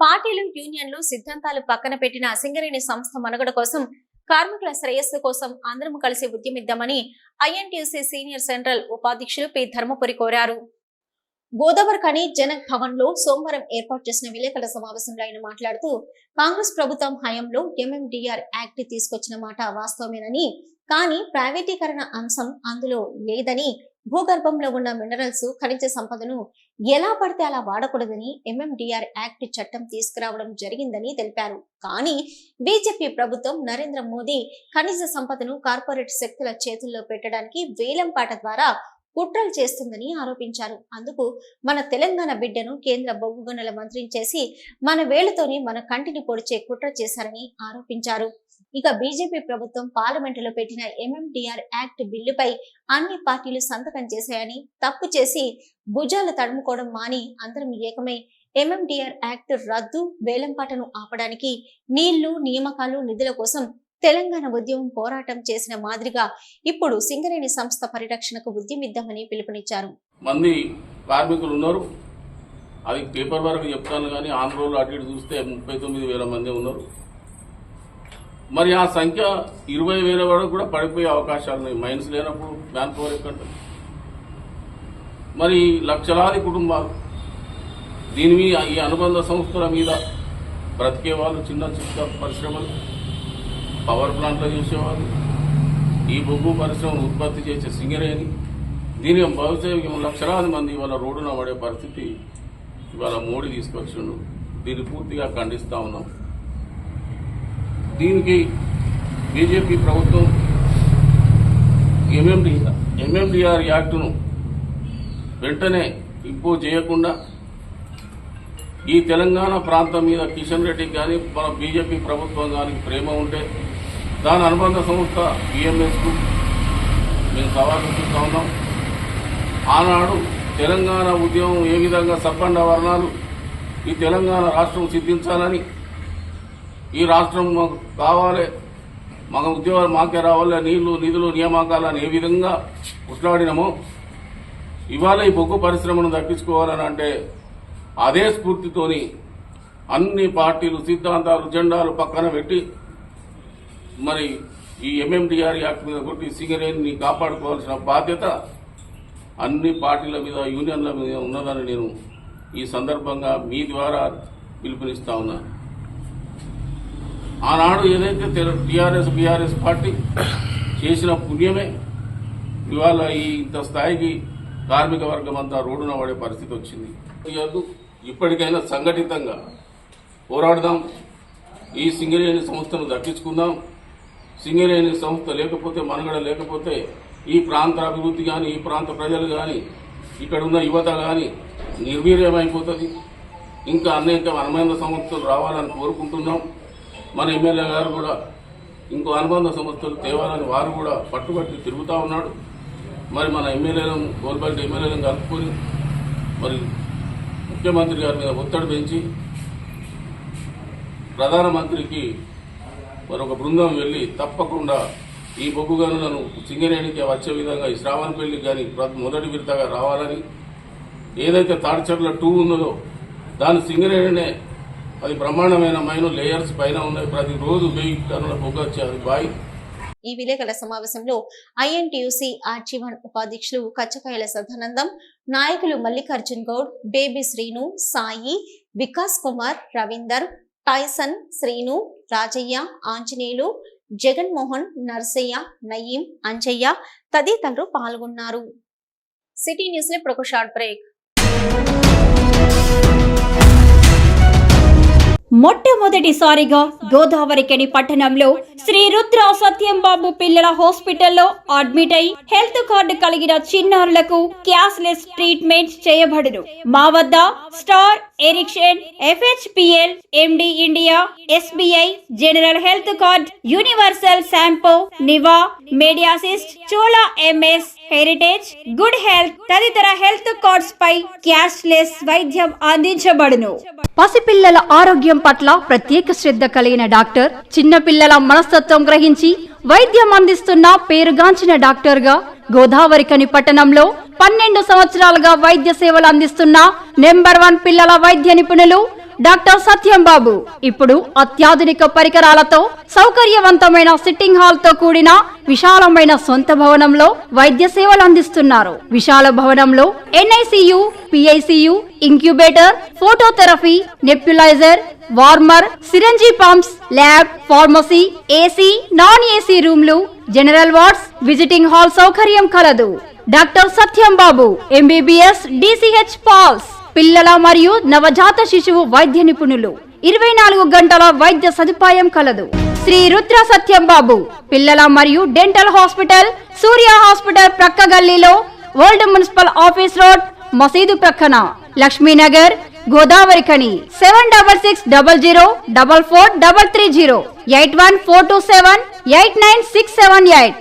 పార్టీలు, యూనియన్లు, సిద్ధాంతాలు పక్కన పెట్టిన సింగరేణి సంస్థ మనుగడ కోసం, కార్మికుల శ్రేయస్సు కోసం అందరం కలిసి ఉద్యమిద్దామని ఐఎన్టీయూసీ సీనియర్ సెంట్రల్ ఉపాధ్యక్షులు పి ధర్మపురి కోరారు. గోదావరిఖని జనక్ భవన్ లో సోమవారం ఏర్పాటు చేసిన విలేకరుల సమావేశంలో ఆయన మాట్లాడుతూ, కాంగ్రెస్ ప్రభుత్వం హయాంలో ఎంఎండిఆర్ యాక్ట్ తీసుకొచ్చిన మాట వాస్తవమేనని, కానీ ప్రైవేటీకరణ అంశం అందులో లేదని, భూగర్భంలో ఉన్న మినరల్స్, ఖనిజ సంపదను ఎలా పడితే అలా వాడకూడదని ఎంఎండిఆర్ యాక్ట్ చట్టం తీసుకురావడం జరిగిందని తెలిపారు. కానీ బీజేపీ ప్రభుత్వం నరేంద్ర మోదీ ఖనిజ సంపదను కార్పొరేట్ శక్తుల చేతుల్లో పెట్టడానికి వేలంపాట ద్వారా కుట్రలు చేస్తుందని ఆరోపించారు. అందుకు మన తెలంగాణ బిడ్డను కేంద్ర బొగ్గు గనుల మంత్రిని చేసి మన వేలుతోని మన కంటిని పొడిచే కుట్ర చేశారని ఆరోపించారు. ఇక బీజేపీ ప్రభుత్వం పార్లమెంటులో పెట్టిన ఎంఎండిఆర్ యాక్ట్ బిల్లుపై అన్ని పార్టీలు సంతకం చేశాయని, తప్పు చేసి భుజాలు తడుముకోవడం మాని అందరం ఏకమై ఎంఎండిఆర్ యాక్ట్ రద్దు, వేలంపాటను ఆపడానికి నీళ్లు, నియామకాలు, నిధుల కోసం తెలంగాణ ఉద్యమం పోరాటం చేసిన మాదిరిగా ఇప్పుడు సింగరేణి సంస్థ పరిరక్షణకు ఉద్యమిద్దామని పిలుపునిచ్చారు. మంది కార్మికులు ఉన్నారు, అది పేపర్ వరకు చెప్తాను కానీ ఆంధ్రలో అటు ఇటు చూస్తే 39,000 మంది ఉన్నారు. మరి ఆ సంఖ్య 20,000 వరకు కూడా పడిపోయే అవకాశాలు ఉన్నాయి. మైన్స్ లేనప్పుడు మ్యాన్ పవర్ ఎక్కడ? మరి లక్షలాది కుటుంబాలు దీని మీద, ఈ అనుబంధ సంస్థల మీద బ్రతికే వాళ్ళు, చిన్న చిన్న పరిశ్రమలు, పవర్ ప్లాంట్లో చేసేవాళ్ళు, ఈ బొగ్గు పరిశ్రమను ఉత్పత్తి చేసే సింగరేణి, దీని భవిష్యత్తు లక్షలాది మంది ఇవాళ రోడ్డున పడే పరిస్థితి ఇవాళ మోడీ తీసుకొచ్చిండు. దీన్ని పూర్తిగా ఖండిస్తా ఉన్నాం. దీనికి బీజేపీ ప్రభుత్వం ఎంఎండిఆర్ యాక్టును వెంటనే ఇంపోజ్ చేయకుండా ఈ తెలంగాణ ప్రాంతం మీద కిషన్ రెడ్డికి కానీ మన బీజేపీ ప్రభుత్వం కానీ ప్రేమ ఉంటే దాని అనుబంధ సంస్థ బిఎంఎస్కు మేము సవాలు చూస్తూ ఉన్నాం. ఆనాడు తెలంగాణ ఉద్యమం ఏ విధంగా సబ్బండ వర్ణాలు ఈ తెలంగాణ రాష్ట్రం సిద్ధించాలని, ఈ రాష్ట్రం మాకు కావాలి, మాకు ఉద్యోగాలు మాకే రావాలి, నీళ్లు, నిధులు, నియామకాలని ఏ విధంగా ఉట్లాడినామో ఇవాళ ఈ బొగ్గు పరిశ్రమను దక్కించుకోవాలని అంటే అదే స్ఫూర్తితోని అన్ని పార్టీలు, సిద్ధాంతాలు, జెండాలు పక్కన పెట్టి మరి ఈ ఎంఎండిఆర్ యాక్ట్ మీద కొట్టి సింగరేణిని కాపాడుకోవాల్సిన బాధ్యత అన్ని పార్టీల మీద, యూనియన్ల మీద ఉన్నదని నేను ఈ సందర్భంగా మీ ద్వారా పిలుపునిస్తా ఉన్నా. ఆనాడు ఏదైతే టీఆర్ఎస్, బీఆర్ఎస్ పార్టీ చేసిన పుణ్యమే ఇవాళ ఈ ఇంత స్థాయికి కార్మిక వర్గం అంతా రోడ్డున పడే పరిస్థితి వచ్చింది. ఇప్పటికైనా సంఘటితంగా పోరాడదాం, ఈ సింగరేణి సంస్థను దక్కించుకుందాం. సింగరేణి సంస్థ లేకపోతే, మనుగడ లేకపోతే ఈ ప్రాంత అభివృద్ధి కానీ, ఈ ప్రాంత ప్రజలు కానీ, ఇక్కడ ఉన్న యువత కానీ నిర్వీర్యమైపోతుంది. ఇంకా అనేక అనుబంధ సంస్థలు రావాలని కోరుకుంటున్నాం. మన ఎమ్మెల్యే గారు కూడా ఇంకో అనుబంధ సంస్థలు తేవాలని వారు కూడా పట్టుబట్టి తిరుగుతూ ఉన్నాడు. మరి మన ఎమ్మెల్యేలను, గవర్నమెంట్ ఎమ్మెల్యేలను కలుపుకొని మరి ముఖ్యమంత్రి గారి మీద ఒత్తిడి పెంచి ప్రధానమంత్రికి మరొక బృందం వెళ్లి తప్పకుండా ఈ బొగ్గు గనులను సింగరేణికి వచ్చే విధంగా ఈ శ్రావణపల్లికి కానీ మొదటి విడతగా రావాలని, ఏదైతే తాడిచెర్ల 2 ఉన్నదో దాని సింగరేణినే, అది బ్రహ్మాండమైన మైను లేయర్స్ పైన ఉన్నాయి. ప్రతిరోజు 1000 టన్నుల బొగ్గు వచ్చే అది బాయ్. ఈ విలేకరుల సమావేశంలో ఐఎన్టీయూసీ ఆర్జీవన్ ఉపాధ్యక్షులు కచ్చకాయల సదానందం, నాయకులు మల్లికార్జున్ గౌడ్, బేబీ శ్రీను, సాయి, వికాస్ కుమార్, రవీందర్, టైసన్, శ్రీను, రాజయ్య, ఆంజనేయులు, జగన్మోహన్, నర్సయ్య, నయీం, అంజయ్య తదితరులు పాల్గొన్నారు. సిటీ న్యూస్ లో ఇప్పుడు ఒక షార్ట్ బ్రేక్. మొట్టమొదటిసారిగా గోదావరిఖని పట్టణంలో శ్రీ రుద్ర సత్యంబాబు పిల్లల హాస్పిటల్లో అడ్మిట్ అయి హెల్త్ కార్డు కలిగిన చిన్నారులకు క్యాష్లెస్ ట్రీట్మెంట్ చేయబడును. మా వద్ద Star, Ericson, FHPL, MD India, SBI, General health card, Universal Sompo, Niva, Medi Assist, Chola MS, Heritage, Good Health తదితర హెల్త్ కార్డ్స్ పై క్యాష్లెస్ వైద్యం అందించబడును. పసిపిల్లల ఆరోగ్యం పట్ల ప్రత్యేక శ్రద్ధ కలిగిన డాక్టర్, చిన్న పిల్లల మనస్తత్వం గ్రహించి వైద్యం అందిస్తున్న పేరుగాంచిన డాక్టర్ గా గోదావరిఖని పట్టణంలో 12 సంవత్సరాలుగా వైద్య సేవలు అందిస్తున్న నంబర్ 1 పిల్లల వైద్య నిపుణులు డాక్టర్ సత్యం బాబు ఇప్పుడు అత్యాధునిక పరికరాలతో సౌకర్యవంతమైన సిట్టింగ్ హాల్ తో కూడిన విశాలమైన సొంత భవనంలో వైద్య సేవలు అందిస్తున్నారు. విశాల భవనంలో NICU, PICU, incubator, phototherapy, nebuliser, warmer, సిరంజీ pumps, lab, pharmacy, AC, non AC రూమ్లు, జనరల్ వార్డ్స్, విజిటింగ్ హాల్ సౌకర్యం కలదు. డాక్టర్ సత్యం బాబు MBBS, DCH పాల్స్, పిల్లల మరియు నవజాత శిశువు వైద్య నిపుణులు. 24 గంటల వైద్య సదుపాయం కలదు. శ్రీ రుద్ర సత్యం బాబు పిల్లల మరియు డెంటల్ హాస్పిటల్, సూర్య హాస్పిటల్ ప్రక్క గల్లీలో, ఓల్డ్ మున్సిపల్ ఆఫీస్ రోడ్, మసీదు ప్రక్కన, లక్ష్మీనగర్, గోదావరి ఖని. 7660044330 8142789678.